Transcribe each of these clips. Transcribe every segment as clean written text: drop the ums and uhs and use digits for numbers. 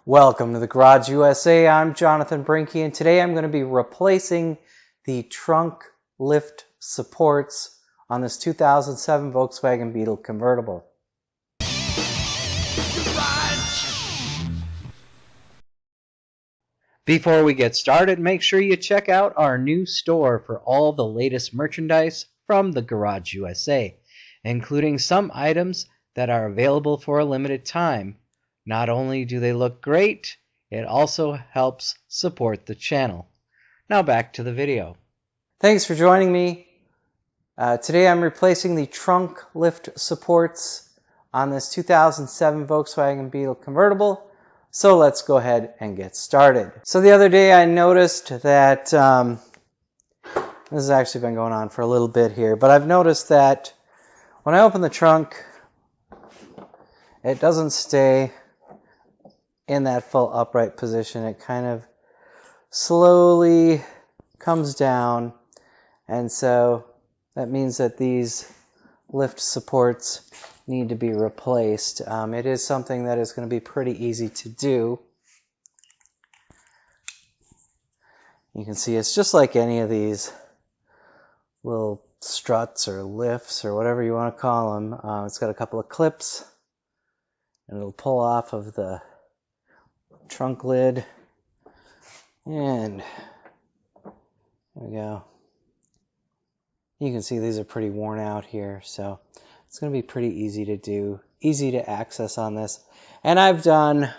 Welcome to the Garage USA. I'm Jonathan Brinke, and today I'm going to be replacing the trunk lift supports on this 2007 Volkswagen Beetle Convertible. Before we get started, make sure you check out our new store for all the latest merchandise from the Garage USA, including some items that are available for a limited time. Not only do they look great, it also helps support the channel. Now back to the video. Thanks for joining me. Today I'm replacing the trunk lift supports on this 2007 Volkswagen Beetle Convertible. So let's go ahead and get started. So the other day I noticed that, this has actually been going on for a little bit here, but I've noticed that when I open the trunk, it doesn't stay in that full upright position. It kind of slowly comes down, and so that means that these lift supports need to be replaced. It is something that is going to be pretty easy to do. You can see it's just like any of these little struts or lifts or whatever you want to call them. It's got a couple of clips, and it'll pull off of the trunk lid, and there we go. You can see these are pretty worn out here, so it's going to be pretty easy to do, easy to access on this. And I've done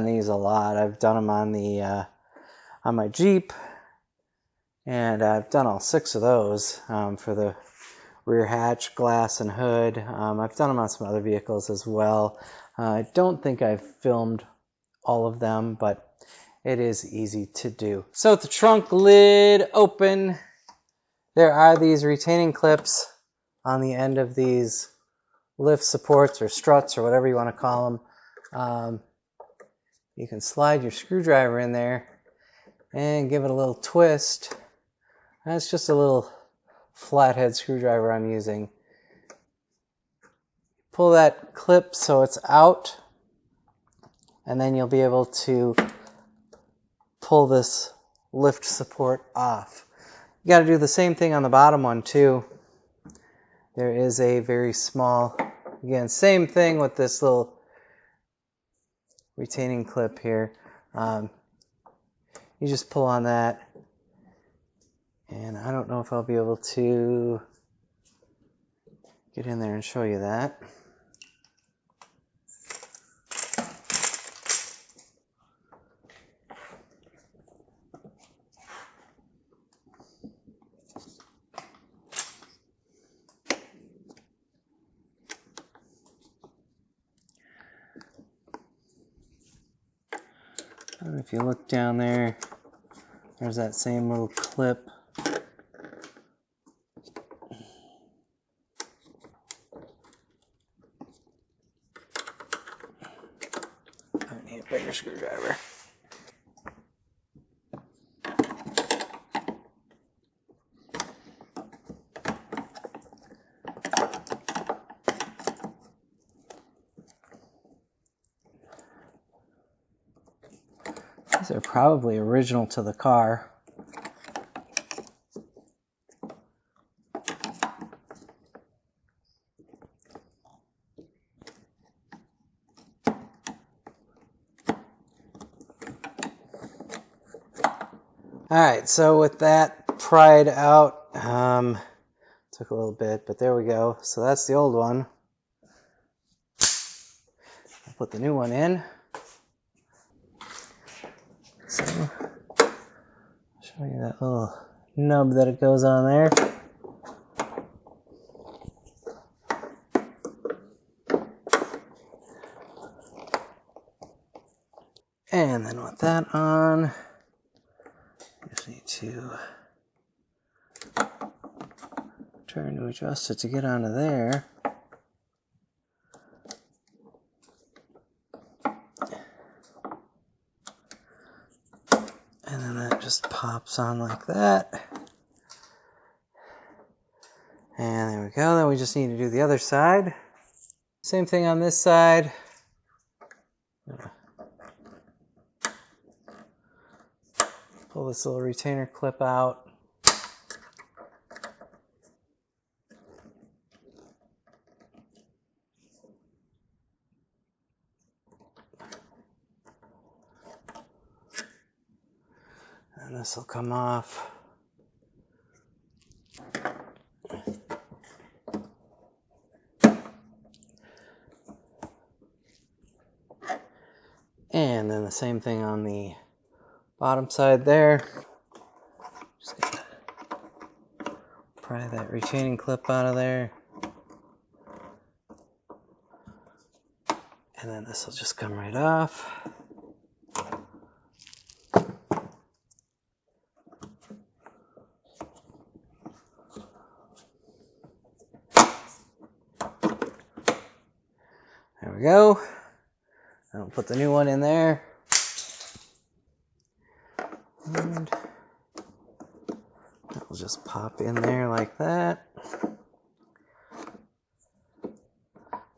these a lot. I've done them on the on my Jeep, and I've done all 6 of those for the rear hatch, glass, and hood. I've done them on some other vehicles as well. I don't think I've filmed all of them, but it is easy to do. So with the trunk lid open, there are these retaining clips on the end of these lift supports or struts or whatever you want to call them. You can slide your screwdriver in there and give it a little twist. That's just a little flathead screwdriver I'm using. Pull that clip so it's out, and then you'll be able to pull this lift support off. You got to do the same thing on the bottom one too. There is a very small, again, same thing with this little retaining clip here. You just pull on that, and I don't know if I'll be able to get in there and show you that. And if you look down there, there's that same little clip. I need a bigger screwdriver. These are probably original to the car. Alright, so with that pried out, took a little bit, but there we go. So that's the old one. I'll put the new one in. So, I'll show you that little nub that it goes on there. And then with that on, just need to turn to adjust it to get onto there. And then that just pops on like that. And there we go. Then we just need to do the other side. Same thing on this side. pull this little retainer clip out. And this will come off. And then the same thing on the bottom side there. Just gonna pry that retaining clip out of there. And then this will just come right off. There we go. I'll put the new one in there. And that will just pop in there like that.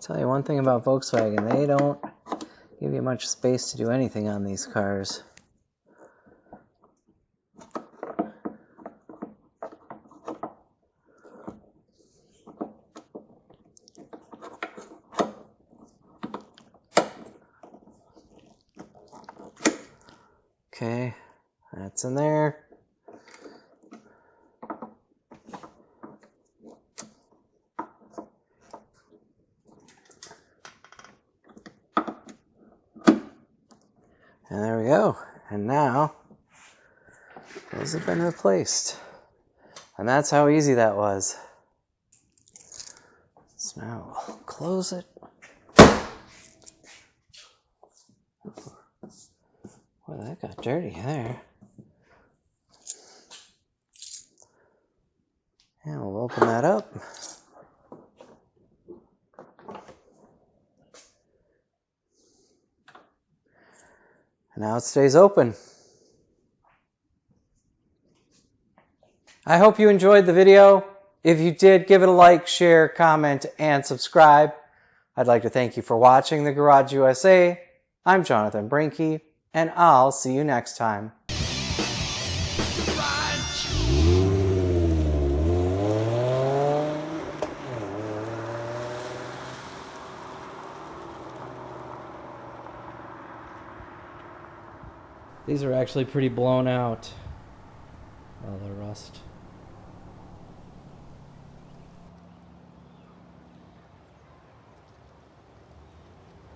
Tell you one thing about Volkswagen, they don't give you much space to do anything on these cars. Okay, that's in there. And there we go. And now, those have been replaced. And that's how easy that was. So now we'll close it. Boy, that got dirty there. And we'll open that up. And now it stays open. I hope you enjoyed the video. If you did, give it a like, share, comment, and subscribe. I'd like to thank you for watching The Garage USA. I'm Jonathan Brinke, and I'll see you next time. These are actually pretty blown out. Oh, the rust.